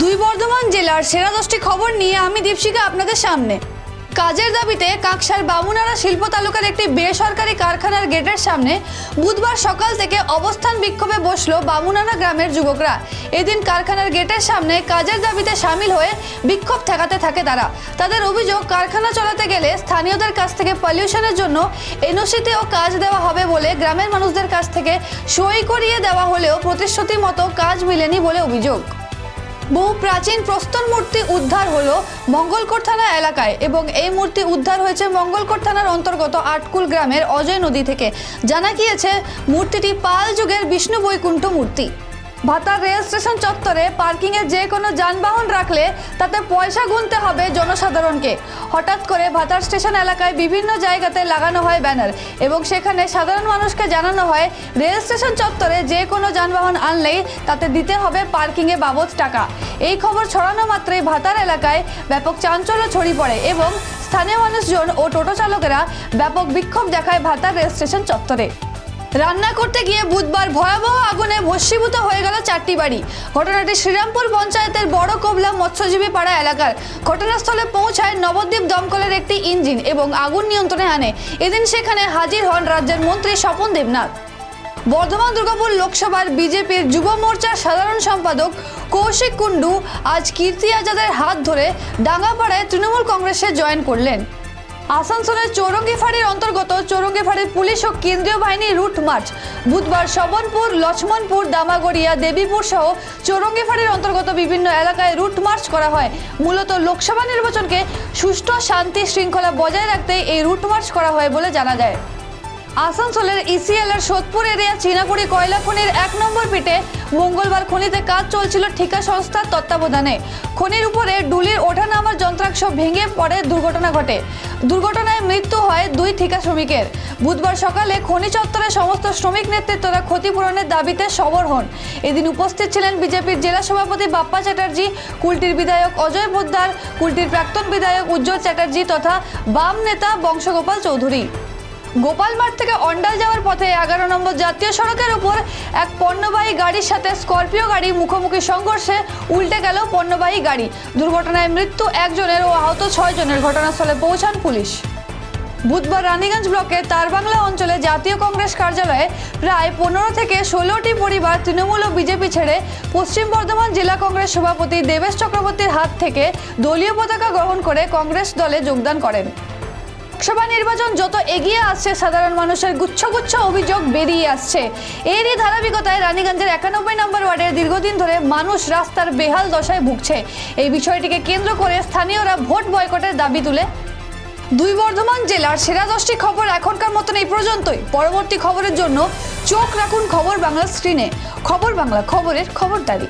দুই বর্ধমান জেলার সেরা 10টি খবর নিয়ে আমি দীপশিকা আপনাদের সামনে। কাজের দাবিতে কাকসার বামুনারা শিল্প তালুকার একটি বেসরকারি কারখানার গেটের সামনে বুধবার সকাল থেকে অবস্থান বিক্ষোভে বসলো বামুনারা গ্রামের যুবকরা। এদিন কারখানার গেটের সামনে কাজের দাবিতে সামিল হয়ে বিক্ষোভ ঠেকাতে থাকে তারা। তাদের অভিযোগ, কারখানা চালাতে গেলে স্থানীয়দের কাছ থেকে পলিউশনের জন্য এনওসিতেও কাজ দেওয়া হবে বলে গ্রামের মানুষদের কাছ থেকে সই করিয়ে দেওয়া হলেও প্রতিশ্রুতি মতো কাজ মেলেনি বলে অভিযোগ। বহু প্রাচীন প্রস্তর মূর্তি উদ্ধার হলো মঙ্গলকোট থানা এলাকায় এবং এই মূর্তি উদ্ধার হয়েছে মঙ্গলকোট থানার অন্তর্গত আটকুল গ্রামের অজয় নদী থেকে। জানা গিয়েছে মূর্তিটি পাল যুগের বিষ্ণু বৈকুণ্ঠ মূর্তি। ভাতার রেল স্টেশন চত্বরে পার্কিংয়ে যে কোনো যানবাহন রাখলে তাতে পয়সা গুনতে হবে জনসাধারণকে। হঠাৎ করে ভাতার স্টেশন এলাকায় বিভিন্ন জায়গাতে লাগানো হয় ব্যানার এবং সেখানে সাধারণ মানুষকে জানানো হয় রেল স্টেশন চত্বরে যে কোনো যানবাহন আনলেই তাতে দিতে হবে পার্কিংয়ে বাবদ টাকা। এই খবর ছড়ানো মাত্রই ভাতার এলাকায় ব্যাপক চাঞ্চল্য ছড়িয়ে পড়ে এবং স্থানীয় মানুষজন ও টোটো চালকেরা ব্যাপক বিক্ষোভ দেখায় ভাতার রেল স্টেশন চত্বরে। রান্না করতে গিয়ে বুধবার ভয়াবহ আগুনে ভস্মীভূত হয়ে গেল 4টি বাড়ি। ঘটনাটি শ্রীরামপুর পঞ্চায়েতের বড় কোবলা মৎস্যজীবী পাড়া এলাকার। ঘটনাস্থলে পৌঁছায় নবদ্বীপ দমকলের একটি ইঞ্জিন এবং আগুন নিয়ন্ত্রণে আনে। এদিন সেখানে হাজির হন রাজ্যের মন্ত্রী স্বপন দেবনাথ। বর্ধমান দুর্গাপুর লোকসভার বিজেপির যুব মোর্চার সাধারণ সম্পাদক কৌশিক কুন্ডু আজ কীর্তি আজাদের হাত ধরে ডাঙ্গাপাড়ায় তৃণমূল কংগ্রেসে জয়েন করলেন। আসানসোলের চৌরঙ্গি ফাঁড়ির অন্তর্গত চৌরঙ্গি ফাঁড়ির পুলিশ ও কেন্দ্রীয় বাহিনী রুট মার্চ বুধবার শবনপুর, লক্ষ্মণপুর, দামাগড়িয়া, দেবীপুর সহ চৌরঙ্গি ফাঁড়ির অন্তর্গত বিভিন্ন এলাকায় রুট মার্চ করা হয়। মূলত লোকসভা নির্বাচনকে সুষ্ঠু শান্তি শৃঙ্খলা বজায় রাখতে এই রুট মার্চ করা হয় বলে জানা যায়। আসানসোলের ইসিএলের সোদপুর এরিয়া চীনাকুড়ি কয়লা খনির 1 নম্বর পিটে মঙ্গলবার খনিতে কাজ চলছিল ঠিকা সংস্থার তত্ত্বাবধানে। খনির উপরে ডুলির ওঠানামার যন্ত্রাংশ ভেঙে পড়ে দুর্ঘটনা ঘটে। দুর্ঘটনায় মৃত্যু হয় 2 ঠিকা শ্রমিকের। বুধবার সকালে খনি চত্বরে সমস্ত শ্রমিক নেতৃত্বরা ক্ষতিপূরণের দাবিতে সরব হন। এদিন উপস্থিত ছিলেন বিজেপির জেলা সভাপতি বাপ্পা চ্যাটার্জি, কুলটির বিধায়ক অজয় পোদ্দার, কুলটির প্রাক্তন বিধায়ক উজ্জ্বল চ্যাটার্জি তথা বাম নেতা বংশগোপাল চৌধুরী। গোপালমাঠ থেকে অন্ডাল যাওয়ার পথে 11 নম্বর জাতীয় সড়কের উপর এক পণ্যবাহী গাড়ির সাথে স্করপিও গাড়ি মুখোমুখি সংঘর্ষে উল্টে গেল পণ্যবাহী গাড়ি। দুর্ঘটনায় মৃত্যু 1 জনের ও আহত 6 জনের। ঘটনাস্থলে পৌঁছান পুলিশ। বুধবার রানীগঞ্জ ব্লকের তারবাংলা অঞ্চলে জাতীয় কংগ্রেস কার্যালয়ে প্রায় 15 থেকে 16টি পরিবার তৃণমূল ও বিজেপি ছেড়ে পশ্চিম বর্ধমান জেলা কংগ্রেস সভাপতি দেবেশ চক্রবর্তীর হাত থেকে দলীয় পতাকা গ্রহণ করে কংগ্রেস দলে যোগদান করেন। লোকসভা নির্বাচন যত এগিয়ে আসছে সাধারণ মানুষের গুচ্ছ অভিযোগ বেরিয়ে আসছে। এরই ধারাবাহিকতায় রানীগঞ্জের 91 নম্বর ওয়ার্ডের দীর্ঘদিন ধরে মানুষ রাস্তার বেহাল দশায় ভুগছে। এই বিষয়টিকে কেন্দ্র করে স্থানীয়রা ভোট বয়কটের দাবি তুলে। দুই বর্ধমান জেলার সেরা 10টি খবর এখনকার মতন এই পর্যন্তই। পরবর্তী খবরের জন্য চোখ রাখুন খবর বাংলা স্ক্রিনে। খবর বাংলা, খবরের খবরদারি।